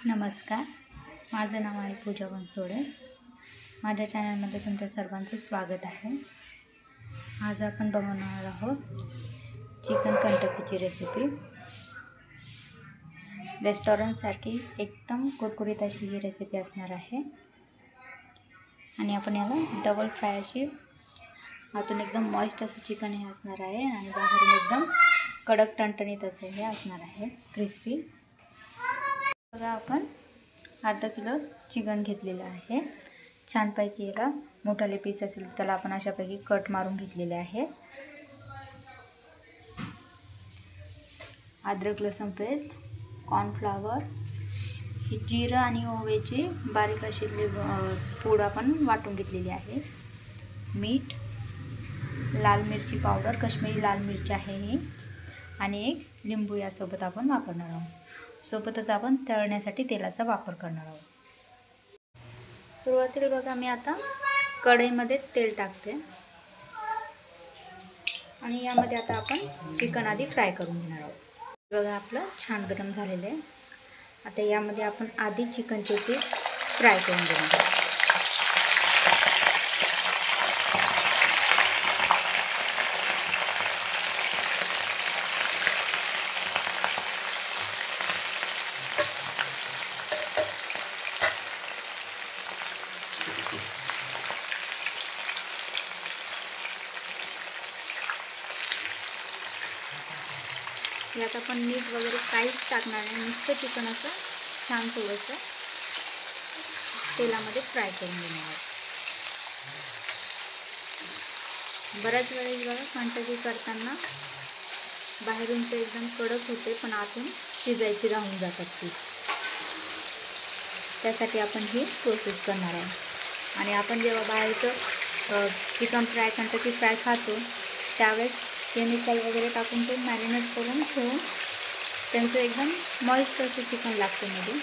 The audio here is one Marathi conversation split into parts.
नमस्कार, माझं नाव आहे पूजा बनसोडे। माझ्या चॅनलमध्ये तुमच्या सर्वांचं स्वागत आहे। आज आपण बनवणार आहोत चिकन कंटकीची रेसिपी। रेस्टॉरंटसारखी एकदम कुरकुरीत अशी ही रेसिपी असणार आहे आणि आपण याला डबल फ्राय अशी आतून एकदम मॉइस्ट असं चिकन हे असणार आहे आणि बाहेरून एकदम कडक टणटणीत असे हे असणार आहे, क्रिस्पी। बघा, आपण अर्धा किलो चिकन घेतलेलं आहे। छानपैकी याला मोठाले पीस असेल त्याला आपण अशापैकी कट मारून घेतलेले आहे। अद्रक लसूण पेस्ट, कॉर्नफ्लॉवर, ही जिरं आणि ओव्याची बारीक अशी पूड आपण वाटून घेतलेली आहे। मीठ, लाल मिरची पावडर, काश्मीरी लाल मिरची आहे ही, आणि एक लिंबू यासोबत आपण वापरणार आहोत। सोबतच आपण तळण्यासाठी तेलाचा वापर करणार आहोत। सुरुवातीला बघा, मी आता कढईमध्ये तेल टाकते आणि यामध्ये आता आपण चिकन आधी फ्राय करून घेणार आहोत। बघा, आपलं छान गरम झालेलं आहे। आता यामध्ये आपण आधी चिकनचे पीस फ्राय करून घेणार आहोत। यात आपण मीठ वगैरे काहीच टाकणार नाही, नुसतं चिकन असं छान थोडंसं तेलामध्ये फ्राय करून घेणार आहोत। बऱ्याच वेळेस बघा, कंटकी करताना बाहेरून ते एकदम कडक होते पण आतून शिजायची राहून जातात पीस। त्यासाठी आपण ही प्रोसेस करणार आहे। आणि आपण जेव्हा बाहेरचं चिकन फ्राय, कंटकी फ्राय खातो त्यावेळेस केमिकल वगैरे टाकून ते मॅरिनेट करून ठेवून त्यांचं एकदम मॉइस्ट असं चिकन लागतं मध्ये।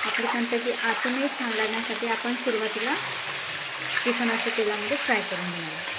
आपली कंटकी आतूनही छान लागण्यासाठी आपण सुरुवातीला चिकन असं तेलामध्ये फ्राय करून घेणार।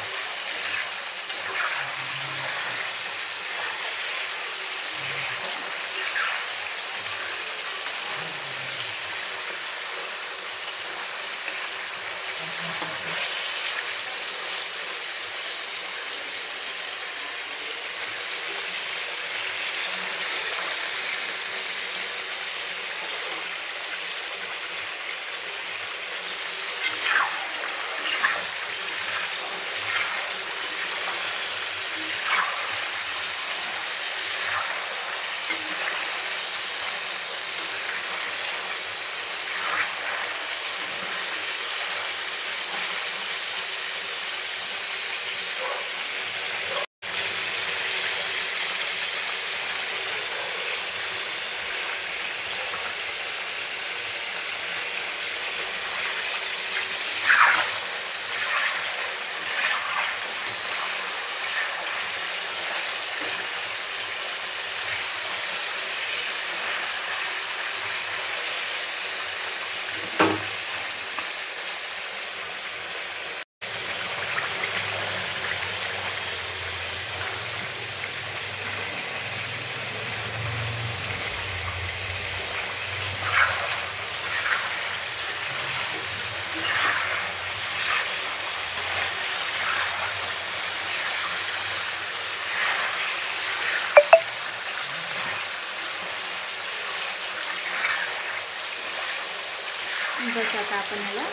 बस, आता आपण याला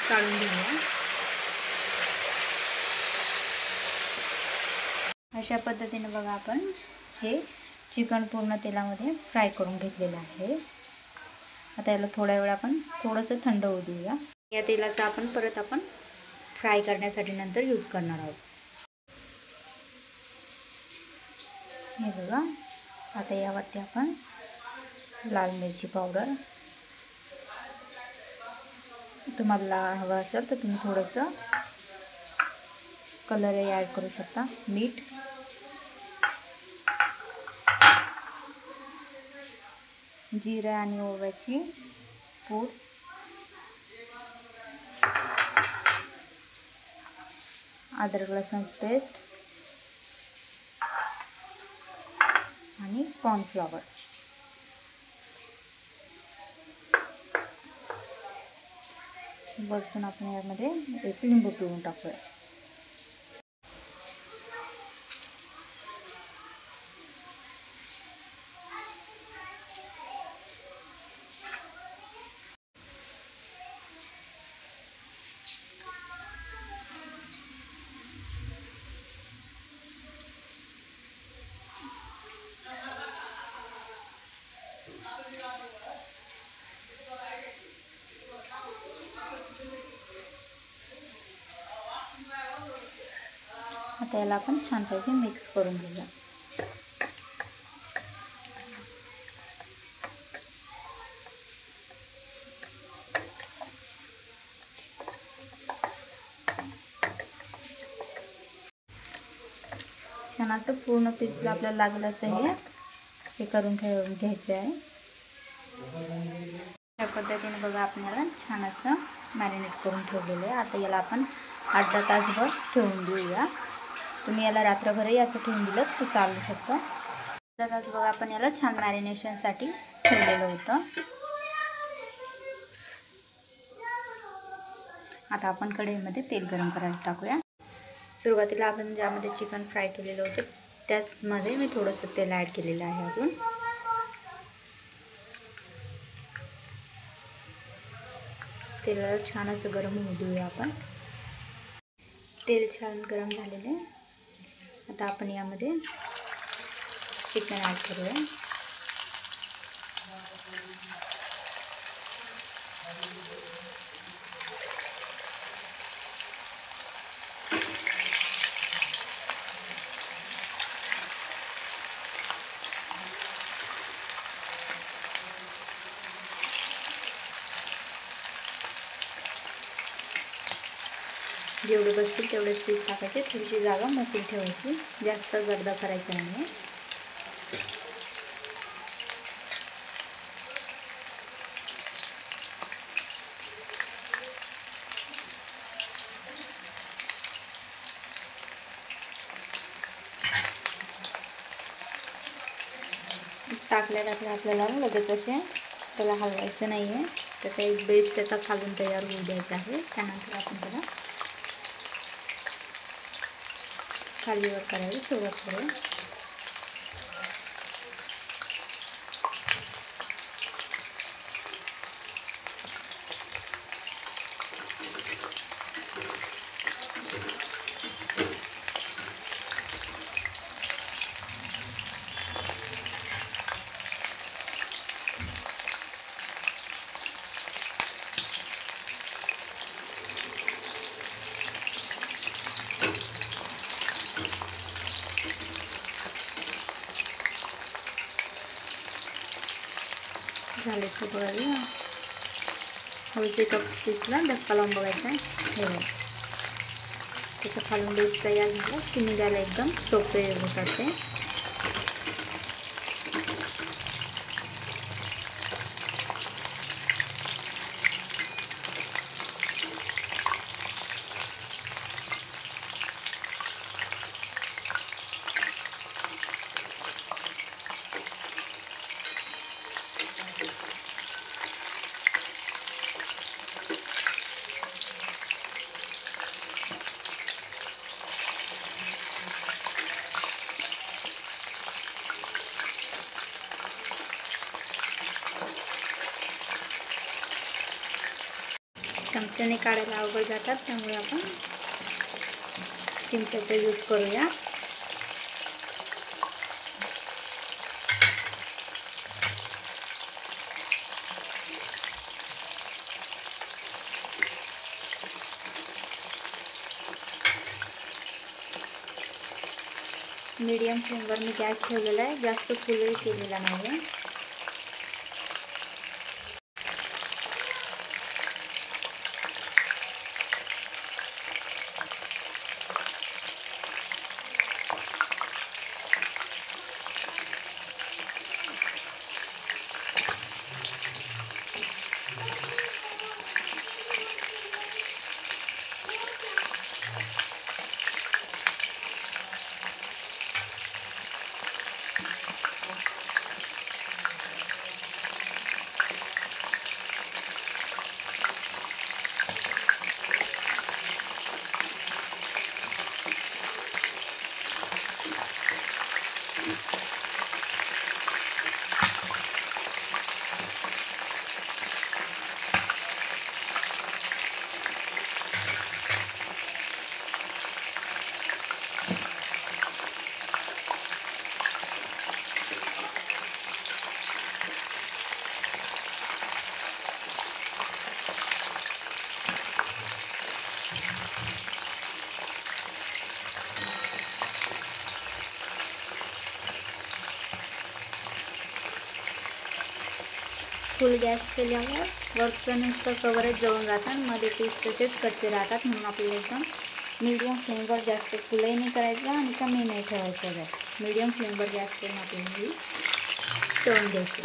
काढून घेऊया। अशा पद्धतीने बघा, आपण हे चिकन पूर्ण तेलामध्ये फ्राय करून घेतलेलं आहे। आता याला थोड्या वेळ आपण थोडंसं थंड होऊ देऊया। या तेलाचा आपण परत फ्राय करण्यासाठी नंतर यूज करणार आहोत। हे बघा, आता यावरती आपण लाल मिरची पावडर, तुम्हाला हवं असेल तर तुम्ही थोडंसं कलरही ॲड करू शकता। मीठ, जिरे आणि ओव्याची पूड, अद्रक लसूण पेस्ट आणि कॉर्नफ्लॉवर। वरतून आपण यामध्ये एक लिंबू पिळून टाकूया. आता याला आपण छानपैकी मिक्स करून घेऊया. छान असं पूर्ण पीसला आपल्याला लागलं असं हे करून घ्यायचं आहे. या पद्धतीने बघा आपल्याला छान असं मॅरिनेट करून ठेवलेलं आहे. आता याला आपण 8-10 तासभर ठेवून देऊया. तुम्ही याला रात्रभरही असं ठेवून दिलं तर चालू शकतं. 8 तास बघा आपण याला छान मॅरिनेशनसाठी ठेवलेलं होतं. आता आपण कढईमध्ये तेल गरम करायला टाकूया. सुरुवातीला आपण ज्यामध्ये चिकन फ्राय केलेलं होतं त्याचमध्ये मी थोडंसं तेल ॲड केलेलं आहे. अजून तेलाला छान असं गरम होऊ देऊया आपण. तेल छान गरम झालेलं आहे. आता आपण यामध्ये चिकन ॲड करूया. जेवढे बसतील तेवढेच पीस टाकायचे. थोडीशी जागा मोकळी ठेवायची, जास्त गर्दा करायचा नाही. टाकल्या आपल्याला लगेच असे त्याला हलवायचं नाही आहे. त्याचा एक बेस त्याचा खालून तयार होऊ द्यायचा आहे. त्यानंतर आपण त्याला खालीवर करायला सुरुवात करूया. झाले तर बघायला हळूच एका पीसला धक्का लावून बघायचा आहे. हे त्याचं खालून बेस तयार झालं की निघायला एकदम सोपे होतात ते. चमच्याने काढायला अवघड जातात, त्यामुळे आपण चिमट्याचा यूज करूया. मीडियम फ्लेमवर मी गॅस ठेवलेला आहे, जास्त फुलही केलेला नाही आहे. फुल गॅस केल्यावर वरचं नुसतं कवरच जळून राहतात, मध्ये पीस तसेच कच्चे राहतात. म्हणून आपल्याला एकदम मीडियम फ्लेमवर जास्त फुलही नाही करायचं आणि कमी नाही ठेवायचं गॅस. मीडियम फ्लेमवर गॅस करून आपल्याला तळून घ्यायची.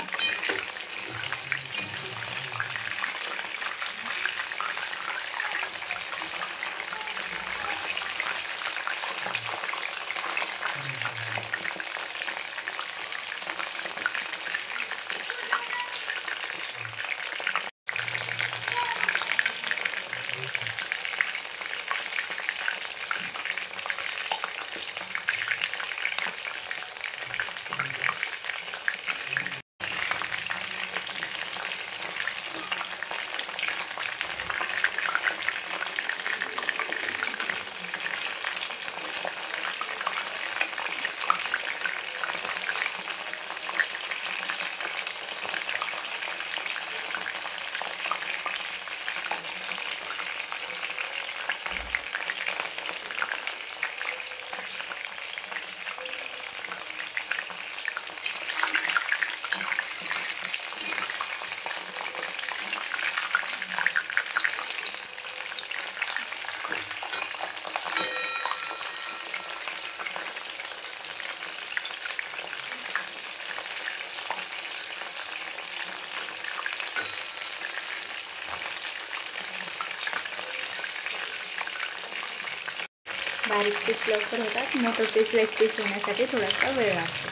बारीक पीस लवकर होतात, मोठं पीस लेग पीस होण्यासाठी थोडासा वेळ लागतो.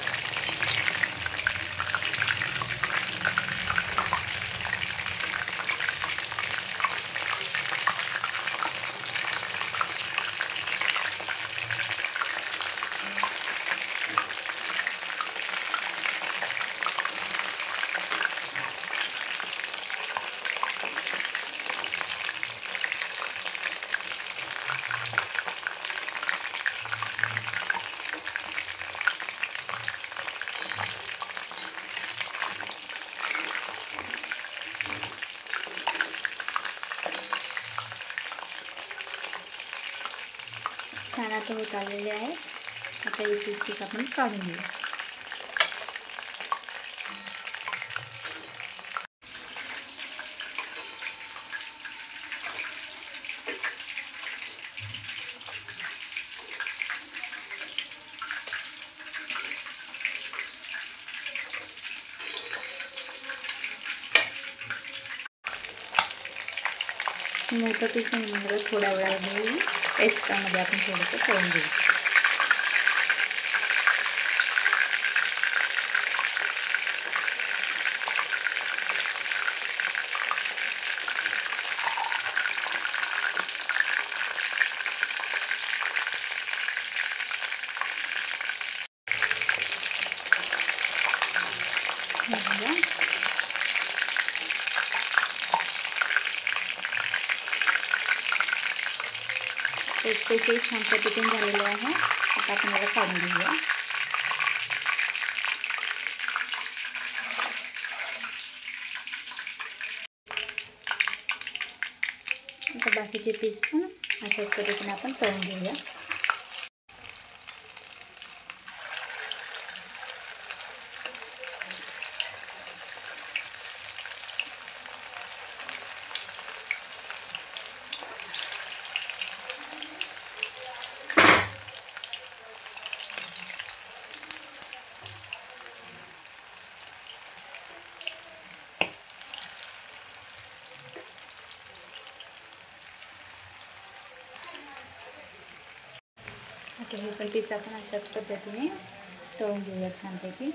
छान आता होत आलेले आहे. आता एक पीस आपण काढून घेऊ. मोठं पीस नंतर थोड्या वेळाने घेऊ. एक्स्ट्रामध्ये आपण थोडंसं तळून घेऊ. पैसे छान पद्धतीने झालेले आहे. आता आपण याला काढून घेऊया. आता बाकीचे पीस पण अशाच पद्धतीने आपण तळून घेऊया. आता हे पण पीस आपण अशाच पद्धतीने तळून घेऊया छानपैकी.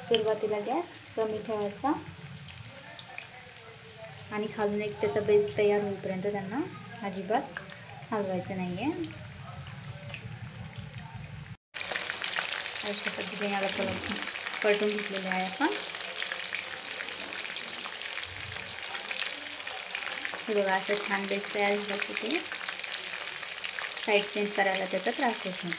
सुरुवातीला गॅस कमी ठेवायचा आणि खालून एक त्याचा बेस तयार होईपर्यंत त्यांना अजिबात हलवायचं नाही आहे. अशा पद्धतीने याला पलटून घेतलेले आहे आपण. हे बघा असं छान बेस तयार झाला की ते साईड चेंज करायला त्याचा त्रास होत नाही.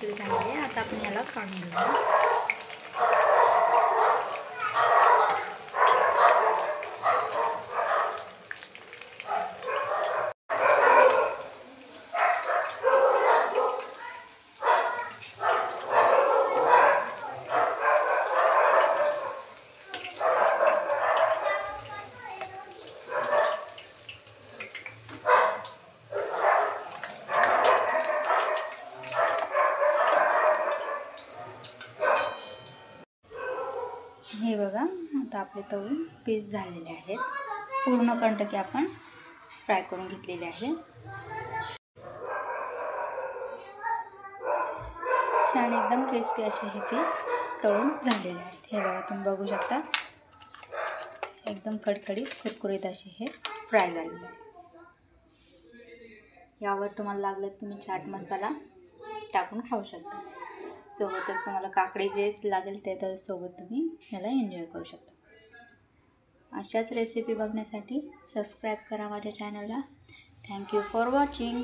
कुरकुरीत झालेली आहे. आता आपण याला काढून घेऊया. हे बघा, आता आपले तळून पीस झालेले आहेत. पूर्ण कंटकी आपण फ्राय करून घेतलेले आहे. छान एकदम क्रिस्पी असे हे पीस तळून झालेले आहेत. हे बघा, तुम्ही बघू शकता एकदम कडकडीत कुरकुरीत असे हे फ्राय झालेले आहे. यावर तुम्हाला लागलं तुम्ही चाट मसाला टाकून खाऊ शकता. सोबतच तुम्हाला काकडी जे लागेल ते सोबत तुम्ही याला एन्जॉय करू शकता. अशाच रेसिपी बघण्यासाठी सबस्क्राईब करा माझ्या चॅनलला. Thank you for watching.